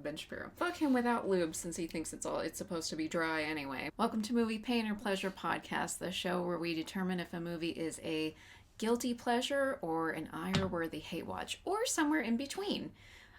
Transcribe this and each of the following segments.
Ben Shapiro. Fuck him without lube since he thinks it's supposed to be dry anyway. Welcome to Movie Pain or Pleasure Podcast, the show where we determine if a movie is a guilty pleasure or an ire-worthy hate watch, or somewhere in between.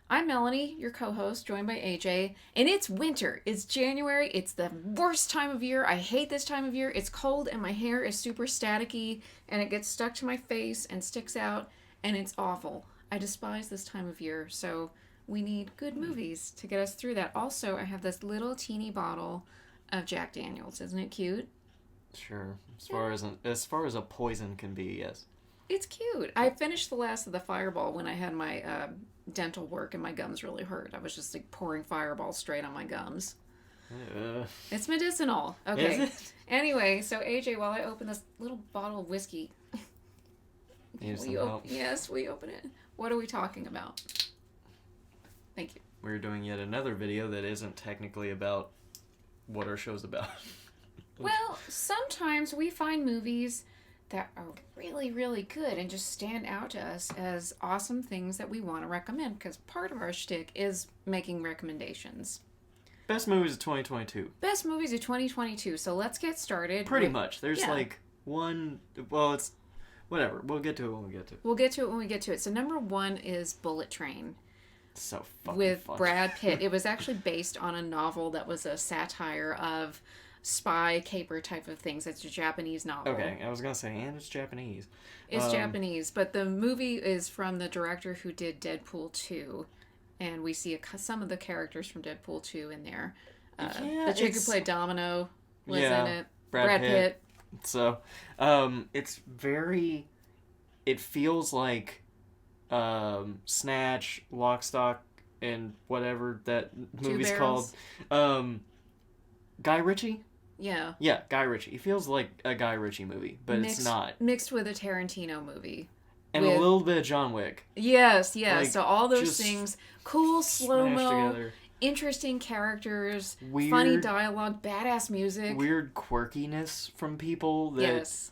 I'm Melanie, your co-host, joined by AJ, and it's winter. It's January. It's the worst time of year. I hate this time of year. It's cold and my hair is super staticky and it gets stuck to my face and sticks out and it's awful. I despise this time of year, so we need good movies to get us through that. Also, I have this little teeny bottle of Jack Daniels. Isn't it cute? Sure. As far as a poison can be, yes. It's cute. I finished the last of the Fireball when I had my dental work and my gums really hurt. I was just like pouring Fireball straight on my gums. It's medicinal. Okay. Is it? Anyway, so AJ, while I open this little bottle of whiskey, Need some help? Yes, we open it. What are we talking about? Thank you. We're doing yet another video that isn't technically about what our show's about. Well, sometimes we find movies that are really, really good and just stand out to us as awesome things that we want to recommend, because part of our shtick is making recommendations. Best movies of 2022. Best movies of 2022. So let's get started. Pretty much. There's like one... Well, it's... Whatever. We'll get to it when we get to it. We'll get to it when we get to it. So number one is Bullet Train. So fucking with fun. Brad Pitt. It was actually based on a novel that was a satire of spy caper type of things. It's a Japanese novel. Okay, I was gonna say, and it's Japanese. It's Japanese, but the movie is from the director who did Deadpool 2, and we see some of the characters from Deadpool 2 in there. The chick who played Domino was in it. Brad Pitt. So, it's very... It feels like Snatch, Lock, Stock, and whatever that movie's called. Guy Ritchie? Yeah. Yeah, Guy Ritchie. It feels like a Guy Ritchie movie, but it's not. Mixed with a Tarantino movie. And a little bit of John Wick. Yes, yes. Like, so all those things. Cool, slow-mo, interesting characters, weird, funny dialogue, badass music. Weird quirkiness from people that... Yes.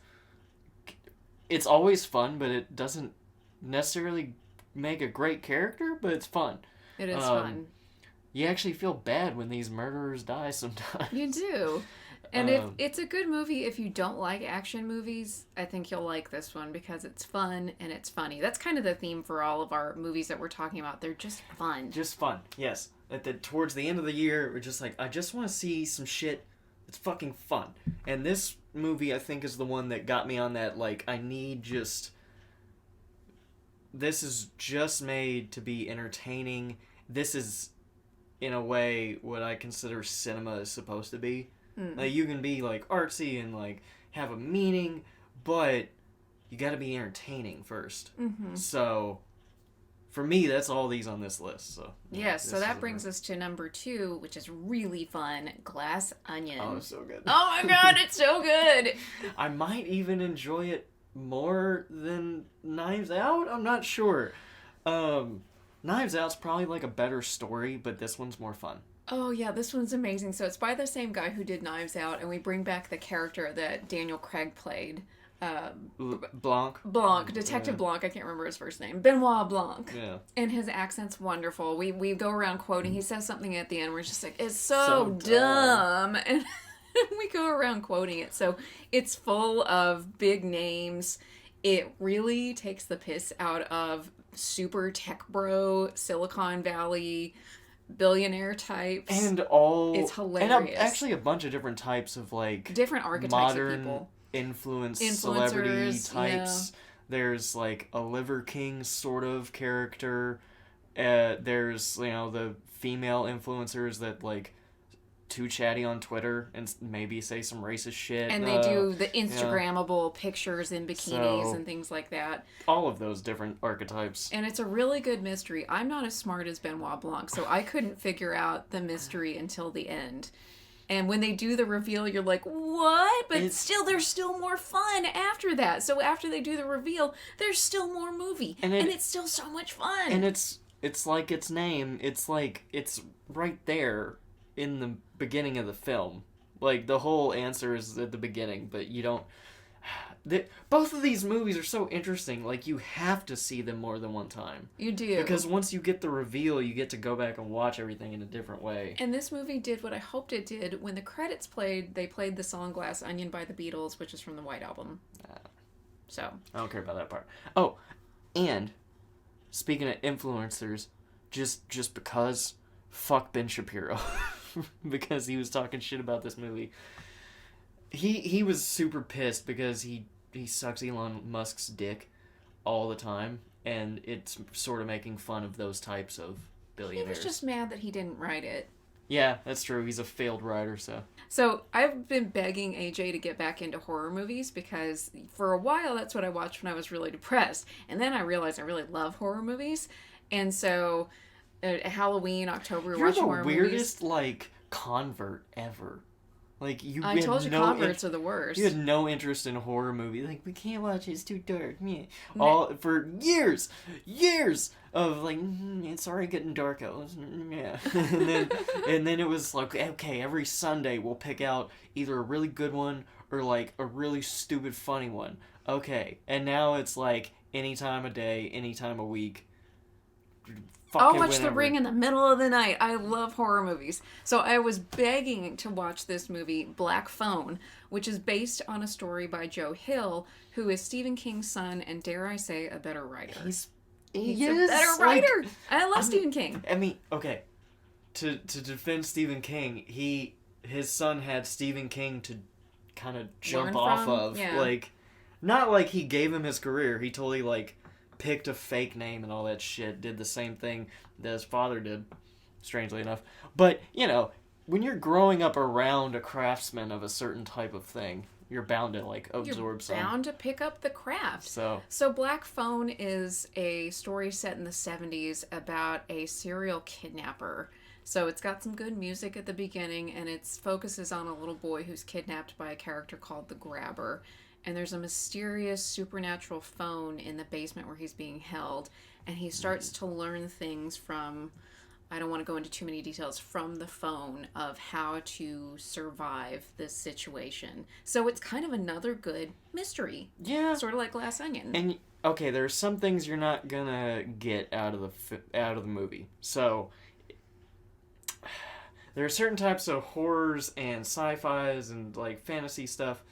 It's always fun, but it doesn't necessarily make a great character, but it's fun. It is fun. You actually feel bad when these murderers die sometimes. You do. And if it's a good movie, if you don't like action movies, I think you'll like this one because it's fun and it's funny. That's kind of the theme for all of our movies that we're talking about. They're just fun. Just fun, yes. Towards the end of the year, we're just like, I just want to see some shit that's fucking fun. And this movie, I think, is the one that got me on that, like, this is just made to be entertaining. This is, in a way, what I consider cinema is supposed to be. Like, you can be, like, artsy and, like, have a meaning, but you gotta be entertaining first. Mm-hmm. So, for me, that's all these on this list. So yes, so that brings us to number 2, which is really fun, Glass Onion. Oh, it's so good. Oh my god, it's so good! I might even enjoy it more than Knives Out? I'm not sure. Knives Out's probably, like, a better story, but this one's more fun. Oh, yeah, this one's amazing. So it's by the same guy who did Knives Out, and we bring back the character that Daniel Craig played. Blanc, Detective Blanc, I can't remember his first name. Benoit Blanc. Yeah. And his accent's wonderful. We go around quoting. He says something at the end where it's just like, it's so dumb. And we go around quoting it. So it's full of big names. It really takes the piss out of super tech bro, Silicon Valley billionaire types. And all... It's hilarious. And actually a bunch of different types of, like... different archetypes of people. Influencers, celebrity types. Yeah. There's, like, a Liver King sort of character. There's, you know, the female influencers that, like, too chatty on Twitter and maybe say some racist shit. And they do the Instagrammable pictures in bikinis and things like that. All of those different archetypes. And it's a really good mystery. I'm not as smart as Benoit Blanc, so I couldn't figure out the mystery until the end. And when they do the reveal, you're like, what? But there's still more fun after that. So after they do the reveal, there's still more movie. And it's still so much fun. And it's like its name. It's like, it's right there in the beginning of the film. Like, the whole answer is at the beginning, but you don't... both of these movies are so interesting. Like, you have to see them more than one time. You do. Because once you get the reveal, you get to go back and watch everything in a different way. And this movie did what I hoped it did. When the credits played, they played the song Glass Onion by the Beatles, which is from the White Album. So. I don't care about that part. Oh, and speaking of influencers, just because, fuck Ben Shapiro. Because he was talking shit about this movie. He was super pissed because he sucks Elon Musk's dick all the time, and it's sort of making fun of those types of billionaires. He was just mad that he didn't write it. Yeah, that's true. He's a failed writer, so. So I've been begging AJ to get back into horror movies because for a while that's what I watched when I was really depressed. And then I realized I really love horror movies. And so Halloween, October, we're watching horror movies. You're the weirdest, like, convert ever. Like, I told you converts are the worst. You had no interest in horror movies. Like, we can't watch it, it's too dark. Yeah. All for years of like, it's already getting dark out. Yeah. and then it was like, okay, every Sunday we'll pick out either a really good one or like a really stupid funny one. Okay. And now it's like any time of day, any time of week. I'll watch The Ring in the middle of the night. I love horror movies. So I was begging to watch this movie, Black Phone, which is based on a story by Joe Hill, who is Stephen King's son and, dare I say, a better writer. He's a better writer. I love Stephen King. I mean, okay, to defend Stephen King, his son had Stephen King to kind of jump off of. Yeah. Like, not like he gave him his career. He totally, like, picked a fake name and all that shit, did the same thing that his father did, strangely enough. But, you know, when you're growing up around a craftsman of a certain type of thing, you're bound to, like, absorb some. You're bound to pick up the craft. So Black Phone is a story set in the 70s about a serial kidnapper. So it's got some good music at the beginning, and it focuses on a little boy who's kidnapped by a character called the Grabber. And there's a mysterious supernatural phone in the basement where he's being held. And he starts to learn things from, I don't want to go into too many details, from the phone of how to survive this situation. So it's kind of another good mystery. Yeah. Sort of like Glass Onion. And, okay, there are some things you're not gonna get out of the movie. So there are certain types of horrors and sci-fis and, like, fantasy stuff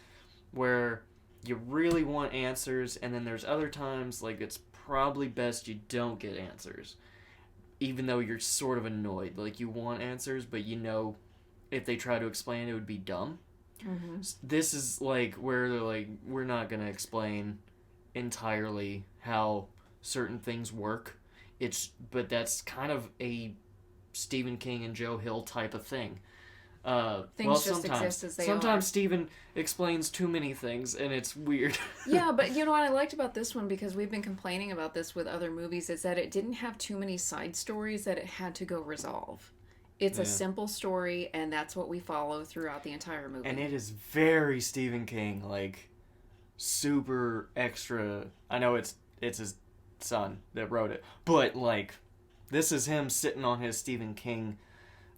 where you really want answers, and then there's other times, like, it's probably best you don't get answers. Even though you're sort of annoyed. Like, you want answers, but you know if they try to explain it would be dumb. Mm-hmm. This is, like, where they're like, we're not going to explain entirely how certain things work. But that's kind of a Stephen King and Joe Hill type of thing. Things just exist as they are. Sometimes Stephen explains too many things, and it's weird. Yeah, but you know what I liked about this one, because we've been complaining about this with other movies, is that it didn't have too many side stories that it had to go resolve. It's a simple story, and that's what we follow throughout the entire movie. And it is very Stephen King, like, super extra. I know it's his son that wrote it, but, like, this is him sitting on his Stephen King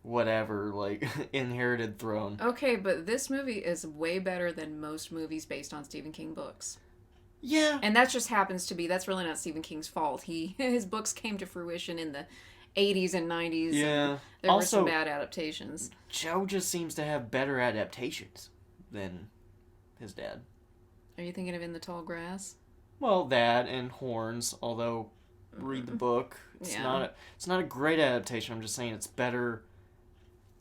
whatever, like, inherited throne. Okay, but this movie is way better than most movies based on Stephen King books. Yeah. And that just happens to be, that's really not Stephen King's fault. His books came to fruition in the 80s and 90s. Yeah. And there were some bad adaptations. Joe just seems to have better adaptations than his dad. Are you thinking of In the Tall Grass? Well, that and Horns, although read the book. It's not a great adaptation. I'm just saying it's better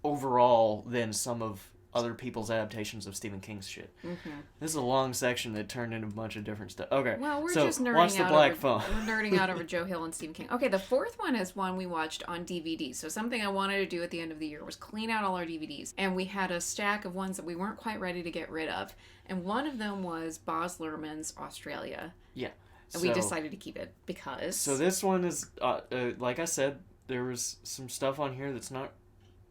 overall than some of other people's adaptations of Stephen King's shit. Mm-hmm. This is a long section that turned into a bunch of different stuff. Okay, well, we're just nerding watch the out Black over, Phone. We're nerding out over Joe Hill and Stephen King. Okay, the fourth one is one we watched on DVD. So something I wanted to do at the end of the year was clean out all our DVDs. And we had a stack of ones that we weren't quite ready to get rid of. And one of them was Baz Luhrmann's Australia. Yeah. And we decided to keep it because... So this one is, like I said, there was some stuff on here that's not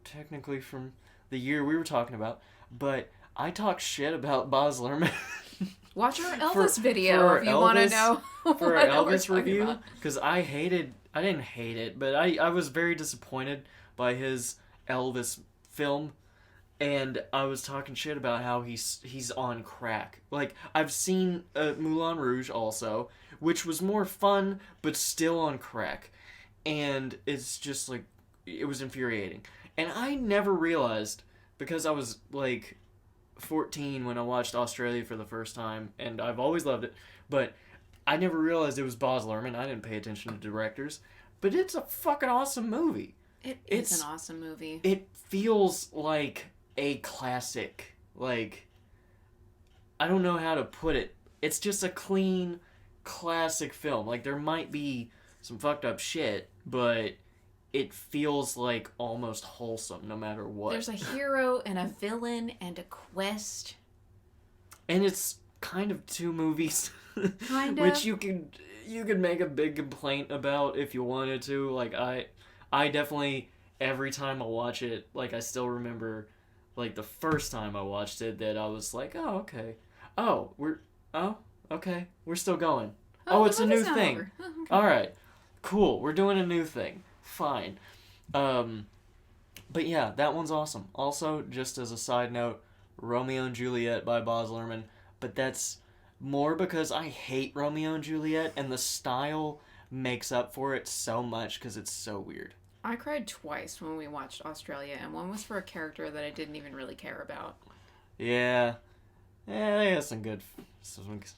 technically from the year we were talking about, but I talk shit about Baz Luhrmann. Watch our Elvis video if you want to know for our Elvis review, because I didn't hate it, but I was very disappointed by his Elvis film. and I was talking shit about how he's on crack. Like, I've seen Moulin Rouge also, which was more fun, but still on crack. And it's just, like, it was infuriating. And I never realized, because I was, like, 14 when I watched Australia for the first time, and I've always loved it, but I never realized it was Baz Luhrmann. I didn't pay attention to directors. But it's a fucking awesome movie. It's an awesome movie. It feels like a classic. Like, I don't know how to put it. It's just a clean, classic film. Like, there might be some fucked up shit, but it feels like almost wholesome no matter what. There's a hero and a villain and a quest. And it's kind of two movies. Kind of. Which you could make a big complaint about if you wanted to. Like, I definitely, every time I watch it, like, I still remember, like, the first time I watched it, that I was like, oh, okay. Okay. We're still going. Oh, it's a new thing. Oh, okay. Alright. Cool. We're doing a new thing. Fine. But yeah, that one's awesome. Also, just as a side note, Romeo and Juliet by Baz Luhrmann, but that's more because I hate Romeo and Juliet, and the style makes up for it so much because it's so weird. I cried twice when we watched Australia, and one was for a character that I didn't even really care about. Yeah. Yeah, they have some good...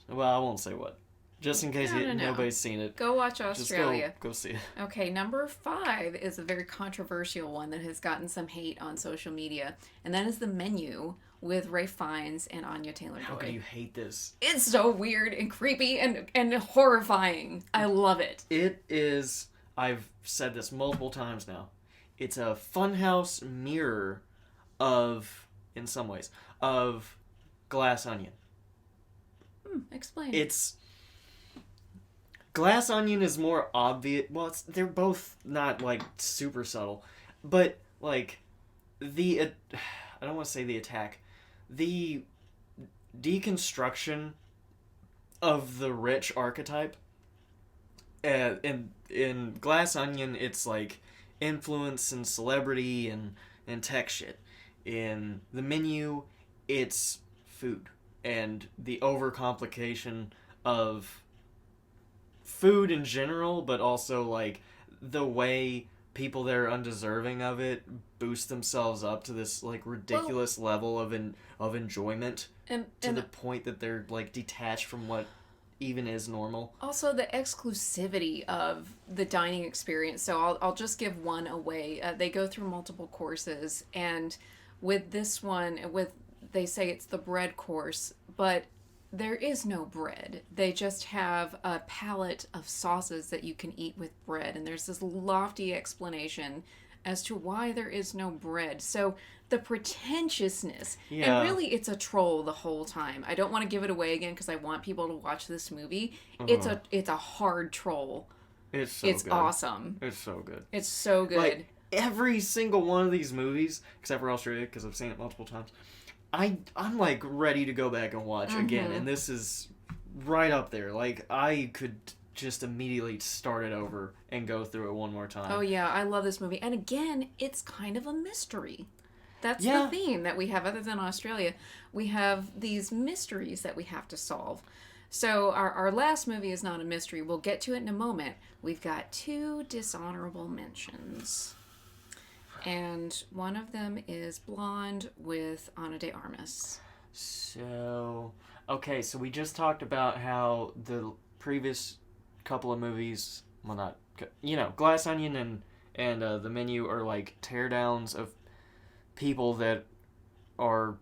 Well, I won't say what. Just in case nobody's seen it. Go watch Australia. Just go see it. Okay, number 5 is a very controversial one that has gotten some hate on social media, and that is The Menu with Ralph Fiennes and Anya Taylor-Joy. How can you hate this? It's so weird and creepy and horrifying. I love it. It is... I've said this multiple times now. It's a funhouse mirror of, in some ways, of Glass Onion. Explain. It's... Glass Onion is more obvious. Well, they're both not, like, super subtle. But, like, I don't want to say the attack. The deconstruction of the rich archetype. In Glass Onion, it's, like, influence and celebrity and tech shit. In The Menu, it's food. And the overcomplication of food in general, but also, like, the way people that are undeserving of it boost themselves up to this, like, ridiculous level of enjoyment to the point that they're, like, detached from what even is normal. Also, the exclusivity of the dining experience. So I'll just give one away. They go through multiple courses, and with this one, they say it's the bread course, but there is no bread. They just have a palette of sauces that you can eat with bread, and there's this lofty explanation as to why there is no bread. So the pretentiousness, and really it's a troll the whole time. I don't want to give it away again because I want people to watch this movie. It's a hard troll. It's good. Awesome. It's so good. It's so good. Like, every single one of these movies, except for Australia, because I've seen it multiple times, I'm like ready to go back and watch again, and this is right up there. Like, I could just immediately start it over and go through it one more time. Oh yeah, I love this movie. And again, it's kind of a mystery. That's the theme that we have, other than Australia. We have these mysteries that we have to solve. So our last movie is not a mystery. We'll get to it in a moment. We've got 2 dishonorable mentions. And one of them is Blonde with Ana de Armas. So, okay, so we just talked about how the previous couple of movies, well, not, Glass Onion and The Menu are like teardowns of people that are,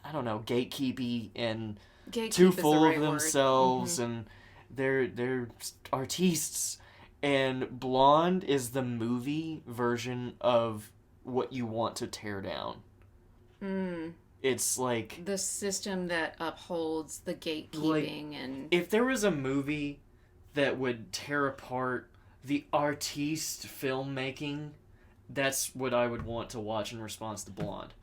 I don't know, gatekeepy and too full of themselves, and they're artistes. And Blonde is the movie version of what you want to tear down. It's like the system that upholds the gatekeeping, like, and if there was a movie that would tear apart the artiste filmmaking, that's what I would want to watch in response to Blonde.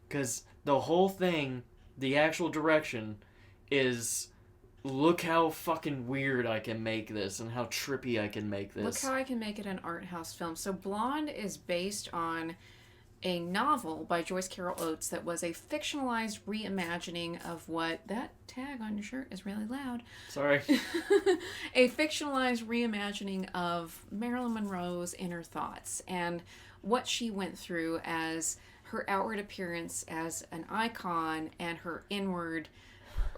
Because the whole thing, the actual direction, is look how fucking weird I can make this and how trippy I can make this. Look how I can make it an art house film. So Blonde is based on a novel by Joyce Carol Oates that was a fictionalized reimagining of what that tag on your shirt is really loud. Sorry. A fictionalized reimagining of Marilyn Monroe's inner thoughts and what she went through as her outward appearance as an icon and her inward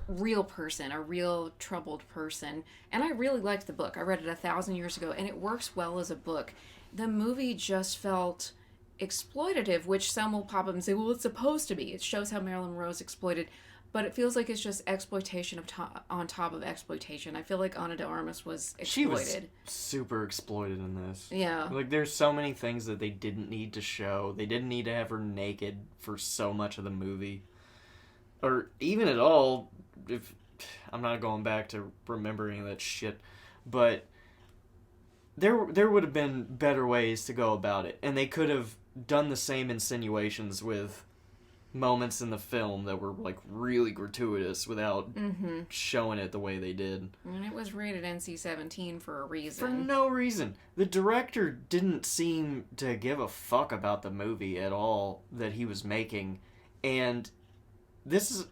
real person, a real troubled person. And I really liked the book. I read it 1,000 years ago, and it works well as a book. The movie just felt exploitative, which some will pop up and say, well, it's supposed to be. It shows how Marilyn Monroe is exploited, but it feels like it's just exploitation on top of exploitation. I feel like Ana de Armas was exploited. She was super exploited in this. Yeah. Like, there's so many things that they didn't need to show. They didn't need to have her naked for so much of the movie. Or even at all, if I'm not going back to remembering that shit, but there would have been better ways to go about it. And they could have done the same insinuations with moments in the film that were like really gratuitous without showing it the way they did. And it was rated NC-17 for a reason. For no reason. The director didn't seem to give a fuck about the movie at all that he was making. And this is...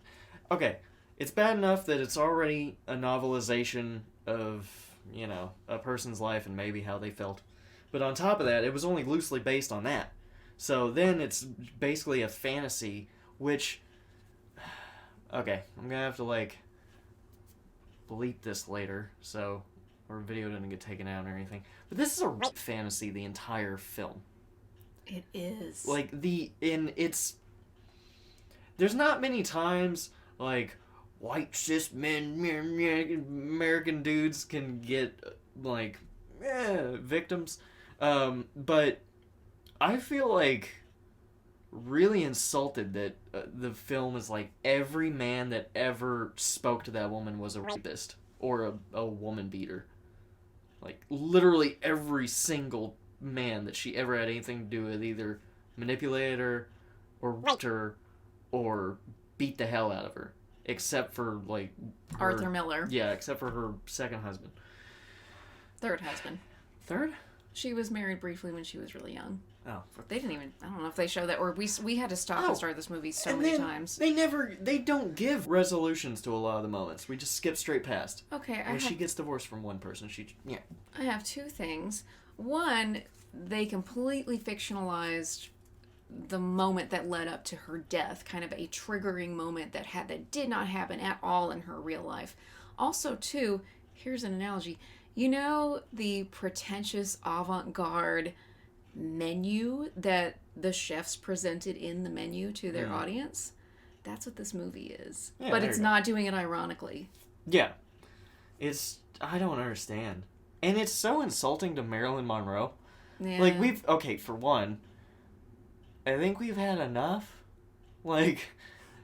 Okay, it's bad enough that it's already a novelization of, you know, a person's life and maybe how they felt. But on top of that, it was only loosely based on that. So then it's basically a fantasy, which... Okay, I'm gonna have to, like, bleep this later, so our video doesn't get taken out or anything. But this is a fantasy, the entire film. It is. Like, it's... There's not many times, like, white cis men, American dudes can get, like, victims. But I feel like really insulted that the film is like every man that ever spoke to that woman was a rapist or a woman beater. Like literally every single man that she ever had anything to do with either manipulated her or raped her or beat the hell out of her. Except for like Arthur Miller. Yeah, except for her second husband. Third husband. Third? She was married briefly when she was really young. Oh, they didn't even. I don't know if they show that, or we had to stop and start this movie so many times. They don't give resolutions to a lot of the moments. We just skip straight past. Okay, when she gets divorced from one person, I have two things. One, they completely fictionalized the moment that led up to her death, kind of a triggering moment that did not happen at all in her real life. Also, two, here's an analogy. You know the pretentious avant-garde menu that the chefs presented in the menu to their audience? That's what this movie is. Yeah, but it's not doing it ironically. Yeah. I don't understand. And it's so insulting to Marilyn Monroe. Yeah. Like, for one, I think we've had enough. Like,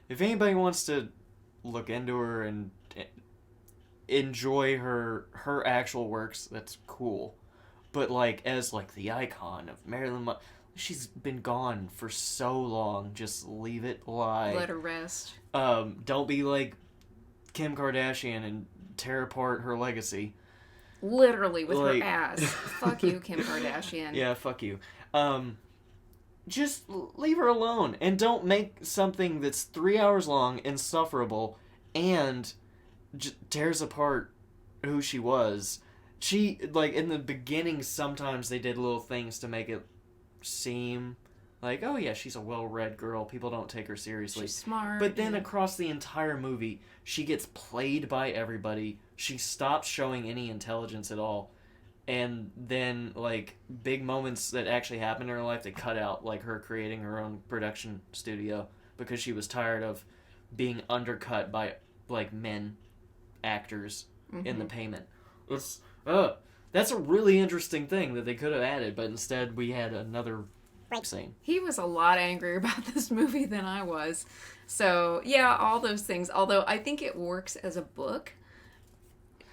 if anybody wants to look into her and enjoy her actual works, that's cool. But, like, as, like, the icon of Marilyn Monroe, she's been gone for so long. Just leave it lie. Let her rest. Don't be like Kim Kardashian and tear apart her legacy. Literally, with her ass. Fuck you, Kim Kardashian. Yeah, fuck you. Just leave her alone. And don't make something that's 3 hours long, insufferable, and tears apart who she was. She, like, in the beginning, sometimes they did little things to make it seem like, oh yeah, she's a well-read girl. People don't take her seriously. She's smart. But then across the entire movie, she gets played by everybody. She stops showing any intelligence at all. And then, like, big moments that actually happen in her life, they cut out, like her creating her own production studio because she was tired of being undercut by, like, men actors in the payment. That's a really interesting thing that they could have added, but instead we had another scene. He was a lot angrier about this movie than I was. So, yeah, all those things. Although I think it works as a book,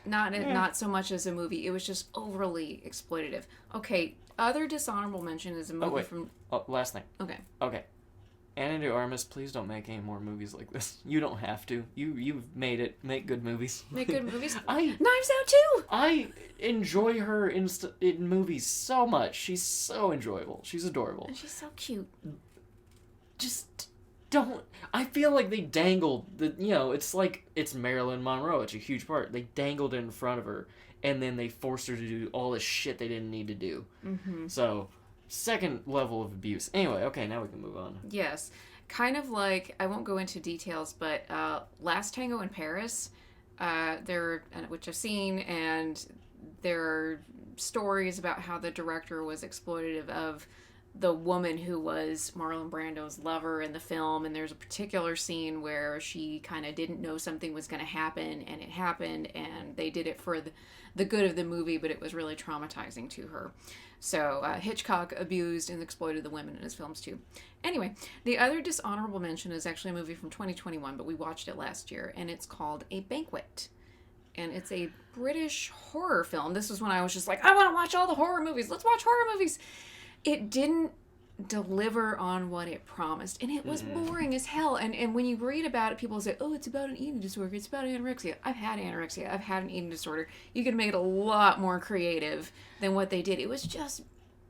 not so much as a movie. It was just overly exploitative. Okay, other dishonorable mention is a movie from... Oh, last thing. Okay. Ana de Armas, please don't make any more movies like this. You don't have to. You've made it. Make good movies. Make good movies. Knives Out too! I enjoy her in movies so much. She's so enjoyable. She's adorable. And she's so cute. just don't. I feel like they dangled the. It's like it's Marilyn Monroe. It's a huge part. They dangled it in front of her, and then they forced her to do all this shit they didn't need to do. Mm-hmm. So, second level of abuse. Anyway, okay, now we can move on. Yes. Kind of like, I won't go into details, but Last Tango in Paris, which I've seen, and there are stories about how the director was exploitative of the woman who was Marlon Brando's lover in the film, and there's a particular scene where she kind of didn't know something was going to happen, and it happened, and they did it for the good of the movie, but it was really traumatizing to her. So Hitchcock abused and exploited the women in his films too. Anyway, the other dishonorable mention is actually a movie from 2021, but we watched it last year, and it's called A Banquet. And it's a British horror film. This was when I was just like, I want to watch all the horror movies. Let's watch horror movies. It didn't deliver on what it promised, and it was boring as hell. And when you read about it, people say, oh, it's about an eating disorder, it's about anorexia. I've had anorexia, I've had an eating disorder. You could make it a lot more creative than what they did. It was just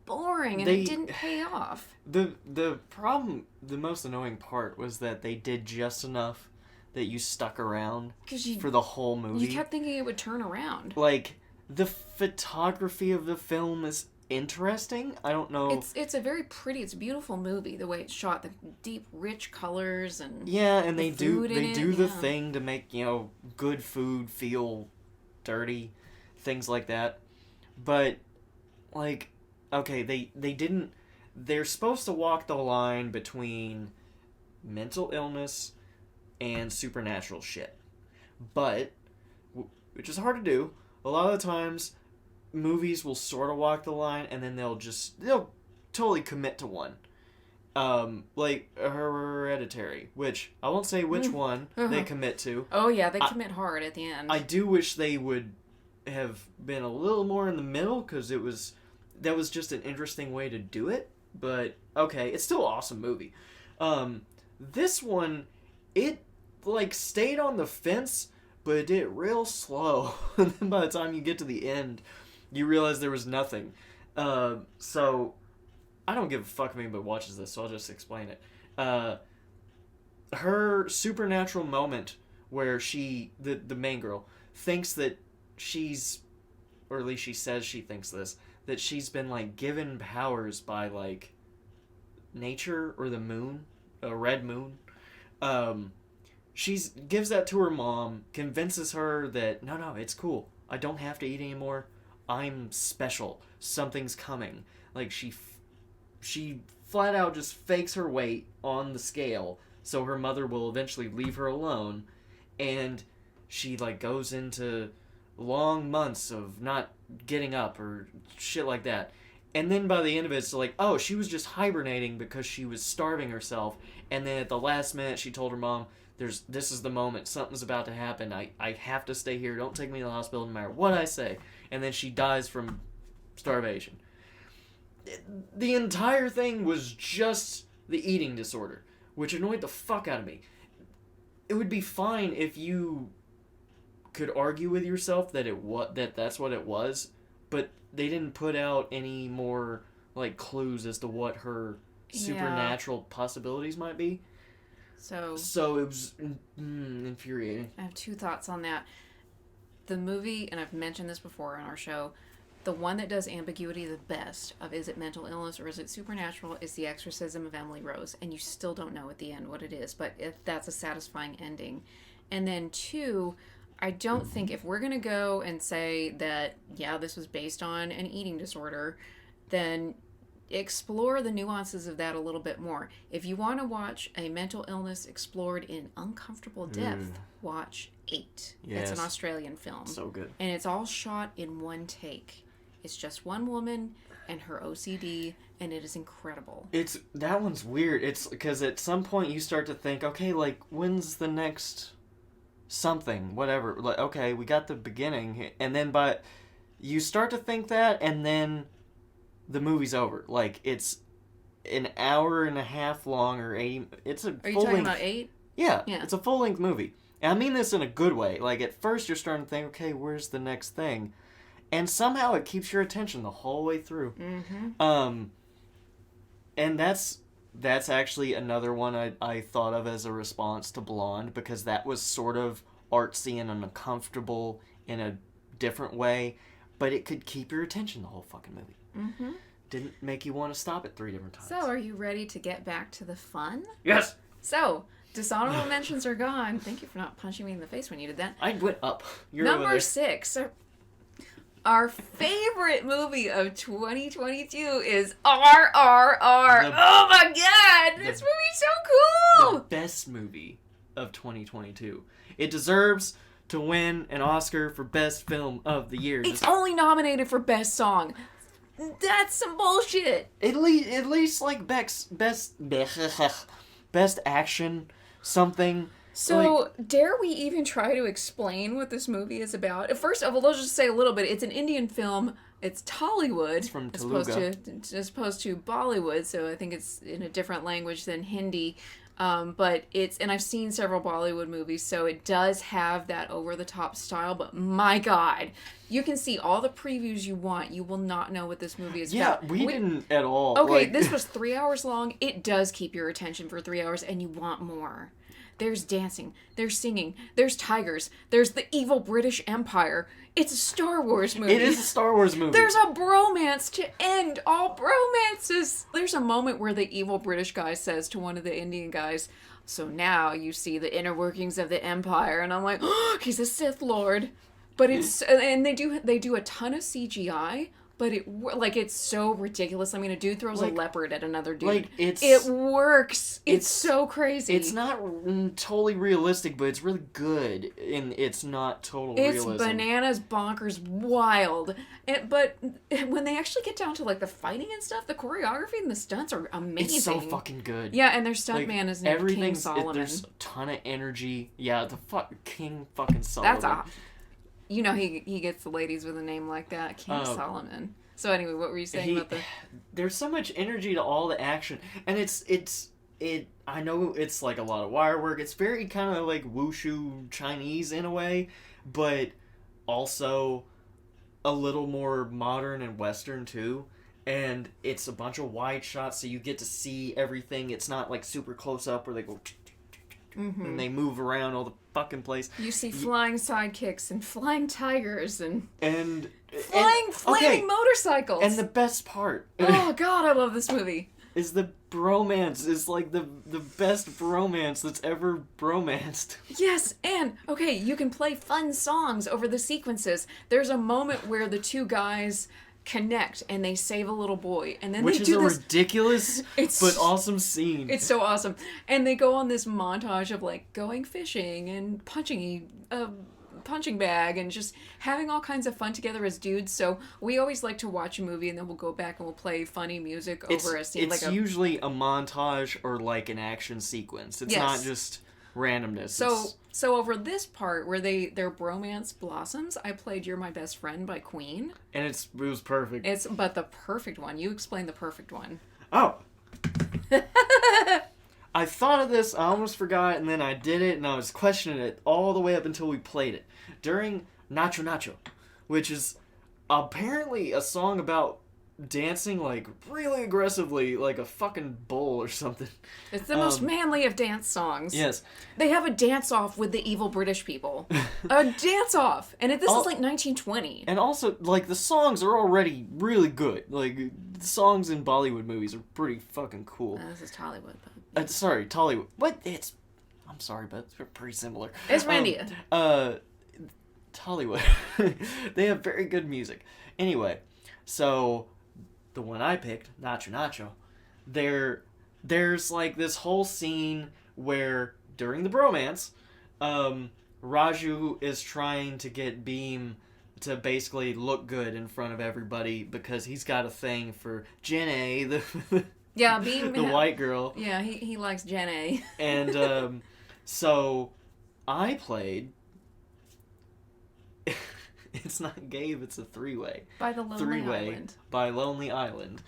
boring, and it didn't pay off. The problem, the most annoying part, was that they did just enough that you stuck around for the whole movie. You kept thinking it would turn around. Like, the photography of the film is interesting. I don't know. It's a very pretty, it's a beautiful movie, the way it's shot, the deep, rich colors, and and they do the yeah. thing to make, good food feel dirty, things like that. But, like, okay, they didn't. They're supposed to walk the line between mental illness and supernatural shit, but which is hard to do. A lot of the times movies will sort of walk the line, and then they'll totally commit to one. Like Hereditary, which I won't say which one they commit to. Oh yeah, they commit hard at the end. I do wish they would have been a little more in the middle, because that was just an interesting way to do it. But okay, it's still an awesome movie. This one, it like stayed on the fence, but it did it real slow. And then by the time you get to the end, you realize there was nothing. So I don't give a fuck if anybody watches this, so I'll just explain it. Her supernatural moment where the main girl, thinks that she's, or at least she says she thinks this, that she's been, like, given powers by, like, nature or the moon, a red moon. She gives that to her mom, convinces her that, no, it's cool. I don't have to eat anymore. I'm special. Something's coming. Like, she flat out just fakes her weight on the scale so her mother will eventually leave her alone, and she, like, goes into long months of not getting up or shit like that. And then by the end of it, it's like, oh, she was just hibernating because she was starving herself, and then at the last minute she told her mom, this is the moment, something's about to happen, I have to stay here, don't take me to the hospital no matter what I say. And then she dies from starvation. The entire thing was just the eating disorder, which annoyed the fuck out of me. It would be fine if you could argue with yourself that that's what it was, but they didn't put out any more, like, clues as to what her supernatural possibilities might be. So it was infuriating. I have two thoughts on that. The movie, and I've mentioned this before on our show, the one that does ambiguity the best of is it mental illness or is it supernatural is The Exorcism of Emily Rose, and you still don't know at the end what it is, but that's a satisfying ending. And then two, I don't think, if we're going to go and say that, yeah, this was based on an eating disorder, then explore the nuances of that a little bit more. If you want to watch a mental illness explored in uncomfortable depth, watch 8. Yes. It's an Australian film. So good. And it's all shot in one take. It's just one woman and her OCD, and it is incredible. That one's weird. It's because at some point you start to think, okay, like, when's the next something, whatever. Like, okay, we got the beginning, and then you start to think that, and then the movie's over. Like, it's an hour and a half long, or 80. It's a. Are you talking about 8? Yeah, it's a full length movie, and I mean this in a good way. Like, at first you're starting to think, okay, where's the next thing, and somehow it keeps your attention the whole way through. Mm-hmm. And that's that's actually another one I thought of as a response to Blonde, because that was sort of artsy and uncomfortable in a different way, but it could keep your attention the whole fucking movie. Mm-hmm. Didn't make you want to stop it 3 different times. So, are you ready to get back to the fun? Yes! So, dishonorable mentions are gone. Thank you for not punching me in the face when you did that. I went up. You're Number 6. Our favorite movie of 2022 is RRR. Oh my god! This movie's so cool! The best movie of 2022. It deserves to win an Oscar for Best Film of the Year. It's only nominated for Best Song. That's some bullshit. At least like best action something. So, dare we even try to explain what this movie is about? First of all, let's just say a little bit. It's an Indian film. It's Tollywood. It's from Telugu. As opposed to Bollywood, so I think it's in a different language than Hindi. But and I've seen several Bollywood movies, so it does have that over-the-top style, but my god, you can see all the previews you want. You will not know what this movie is about. Yeah, we didn't at all. Okay, this was 3 hours long. It does keep your attention for 3 hours, and you want more. There's dancing, there's singing, there's tigers, there's the evil British Empire. It's a Star Wars movie. It is a Star Wars movie. There's a bromance to end all bromances. There's a moment where the evil British guy says to one of the Indian guys, "So now you see the inner workings of the Empire," and I'm like, "Oh, he's a Sith Lord." But and they do a ton of CGI. But it's so ridiculous. I mean, a dude throws a leopard at another dude. It works. It's so crazy. It's not totally realistic, but it's really good, and it's not total realism. It's bananas, bonkers, wild. But when they actually get down to like the fighting and stuff, the choreography and the stunts are amazing. It's so fucking good. Yeah, and their stuntman is named King Solomon. There's a ton of energy. Yeah, the King fucking Solomon. That's You know he gets the ladies with a name like that, King Solomon. So anyway, what were you saying about the? There's so much energy to all the action, and I know it's like a lot of wire work. It's very kind of like wushu Chinese in a way, but also a little more modern and Western too. And it's a bunch of wide shots, so you get to see everything. It's not like super close up where they go. And they move around all the fucking place. You see flying sidekicks and flying tigers and flaming motorcycles. And the best part, oh god, I love this movie, is the bromance. Is like the best bromance that's ever bromanced. Yes, and okay, you can play fun songs over the sequences. There's a moment where the two guys connect and they save a little boy, and then which they is do this ridiculous but awesome scene. It's so awesome, and they go on this montage of like going fishing and punching a punching bag and just having all kinds of fun together as dudes. So we always like to watch a movie and then we'll go back and we'll play funny music over a scene. It's usually a montage or like an action sequence. It's not just randomness. So over this part where their bromance blossoms, I played "You're My Best Friend" by Queen. And it was perfect. But the perfect one. You explain the perfect one. Oh. I thought of this, I almost forgot, and then I did it, and I was questioning it all the way up until we played it. During Nacho Nacho, which is apparently a song about dancing like really aggressively like a fucking bull or something. It's the most manly of dance songs. Yes. They have a dance-off with the evil British people. A dance-off! And this is like 1920. And also, like, the songs are already really good. Like, the songs in Bollywood movies are pretty fucking cool. This is Tollywood. Sorry, Tollywood. What? I'm sorry, but it's pretty similar. It's from India. Tollywood. They have very good music. Anyway, so the one I picked, Nacho Nacho, there's like this whole scene where during the bromance, Raju is trying to get Beam to basically look good in front of everybody because he's got a thing for Jenny, Beam, the white girl. Yeah, he likes Jenny. And so I played. It's not Gabe, it's a three-way. By the Lonely Island. By Lonely Island.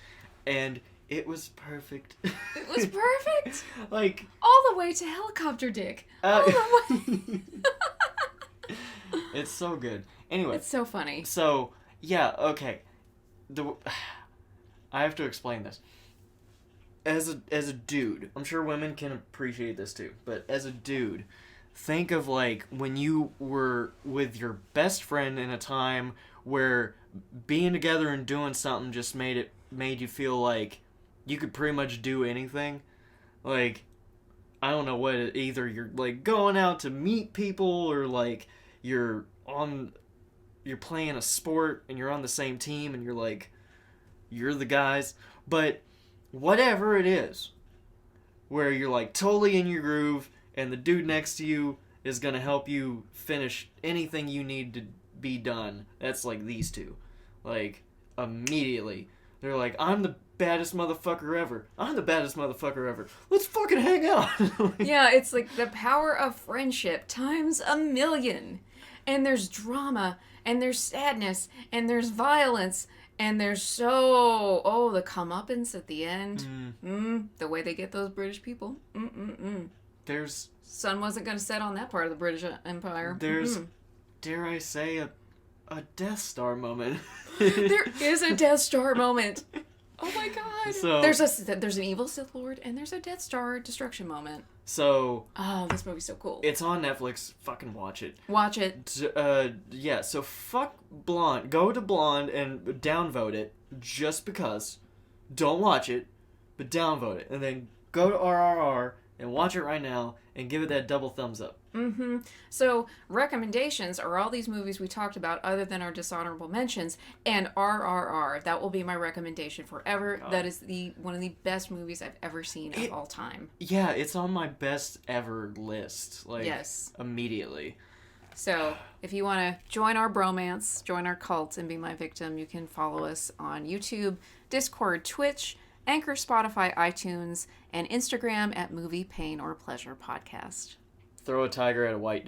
And it was perfect. It was perfect? Like... all the way to Helicopter Dick. All the way. It's so good. Anyway. It's so funny. So, yeah, okay. I have to explain this. as a dude, I'm sure women can appreciate this too, but as a dude, think of like when you were with your best friend in a time where being together and doing something just made you feel like you could pretty much do anything. Like, I don't know what either you're like going out to meet people, or like you're on you're playing a sport and you're on the same team and you're the guys, but whatever it is, where you're like totally in your groove and the dude next to you is going to help you finish anything you need to be done. That's like these two. Like, immediately they're like, I'm the baddest motherfucker ever. I'm the baddest motherfucker ever. Let's fucking hang out. Yeah, it's like the power of friendship times a million. And there's drama, and there's sadness, and there's violence, and there's the comeuppance at the end. The way they get those British people. There's Sun wasn't going to set on that part of the British Empire. There's, dare I say, a Death Star moment. There is a Death Star moment. Oh my god. So, there's an evil Sith Lord, and there's a Death Star destruction moment. So... Oh, this movie's so cool. It's on Netflix. Fucking watch it. Watch it. Yeah, so fuck Blonde. Go to Blonde and downvote it, just because. Don't watch it, but downvote it. And then go to RRR and watch it right now and give it that double thumbs up. So, recommendations are all these movies we talked about other than our dishonorable mentions, and RRR. That will be my recommendation forever. God. That is one of the best movies I've ever seen of all time. Yeah, it's on my best ever list. Like, yes. Immediately. So, if you want to join our bromance, join our cult, and be my victim, you can follow us on YouTube, Discord, Twitch, Anchor, Spotify, iTunes, and Instagram at Movie, Pain, or Pleasure Podcast. Throw a tiger at a white